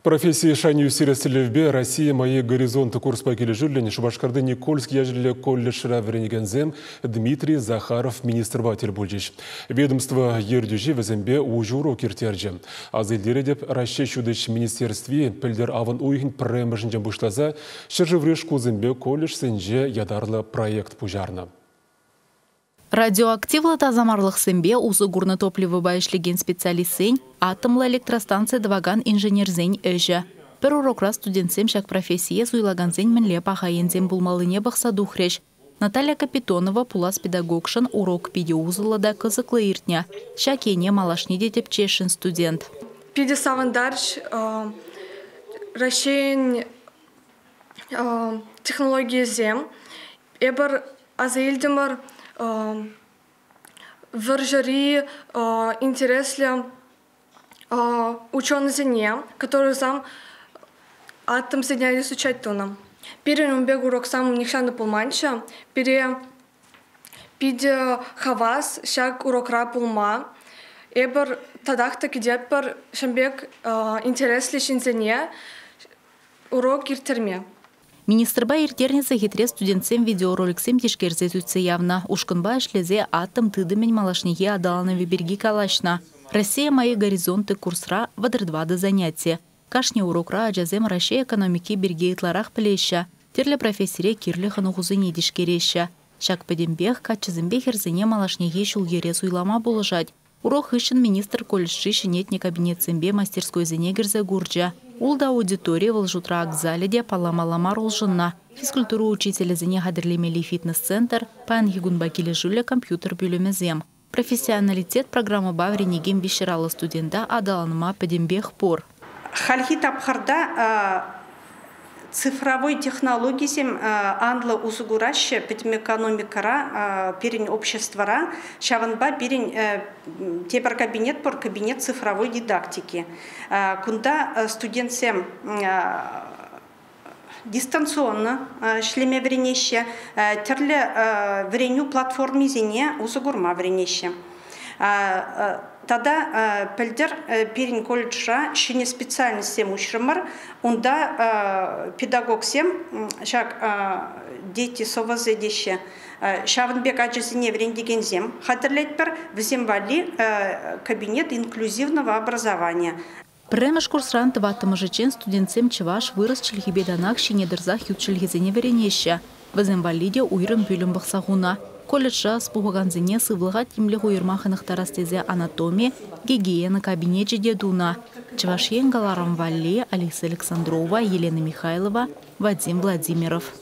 Профессия шаню сирестелевбе Россия мои горизонты курс по кележүрлен Шубашкарды Никольский яжеле колледжра вренегензем Дмитрий Захаров министр-ватель бульжиш. Ведомство ердюжи везембе ужуру киртерджи. Азылдері деп Россия шудыш министерстве пілдер аван уйхин премежінжен бұшлаза шыржыврыш кузымбе колледж сенже ядарлы проект пужарна. Радиоактивлы тазамарлық сэмбе узы гурны топливы байышлеген специалистсен, атомлы электростанция дваган инженерзен өжі. Бір урокра студентсем шак профессия суйлаганзен мінле пахайензен булмалыне бақса духреш. Наталья Капитонова пулас педагогшын урок пиде узылыда кызыклы иртня. Шакене малашне детеп чешін студент. Пиде савандарш рашен технология зем. Эбір азаилдемір вържари интересля ученый, который сам атом соединяет изучать тоном. Перед бегу урок сам нихшаны пулманча, перед пиде хавас шаг урок ра пулма, эбер тадахта кидепер шамбек интересли шинзене урок иртерме. Министрба иртерница хитре студентсем видеороликсем тишкерзе түтсе явна. Ушкынба эшлезе атом тыдымен малашнеге адаланы виберги калашна. Россия мои горизонты курсра вадырдвады занятия. Кашне урокра аджазем Россия экономики бергейтларах плеща. Терле профессоре кирле ханугузыне дишкереща. Шак падембех качызымбе херзене малашнеге шулгере суйлама болыжать. Урок ишин министр колледжи шинетне кабинетсембе мастерской зенегерзе гурджа. Улда аудитория волжутра акзаледе паламаламар улжынна. Физкультуру учителя зене хадрлемели фитнес-центр, пан хигунба кележуле компьютер бюлемезем. Профессионалитет программы бавренегем беширалы студента адаланыма падембех пор. Хальхи тапхарда цифровой технологиям анлы узугураща пятим экономикара перень обществора шаванба перень тепер кабинет цифровой дидактики. Кунда студентсем дистанционно шлеме вренеще, терле вреню платформе зене узугурма вренеще. Тогда пельдер перень колледжа шине специальностям ушрымар, унда педагог сем, шак дети совазедеще, шаванбек аджизине врендеген зем, хатерлетпер взем вали кабинет инклюзивного образования. Премеш курсран тыватымыжычен студентсем чываш вырос чилхибеданак шине дырзах ютчилхизене веренеще. Взем валиде уйрым бюлем бахсагуна. Колледжа спугаганзине сывлыға тимлі хуйырмахынық тарастезе анатомия, гигиена кабинет жедедуна. Чывашен Галарам Валли, Алиса Александрова, Елена Михайлова, Вадим Владимиров.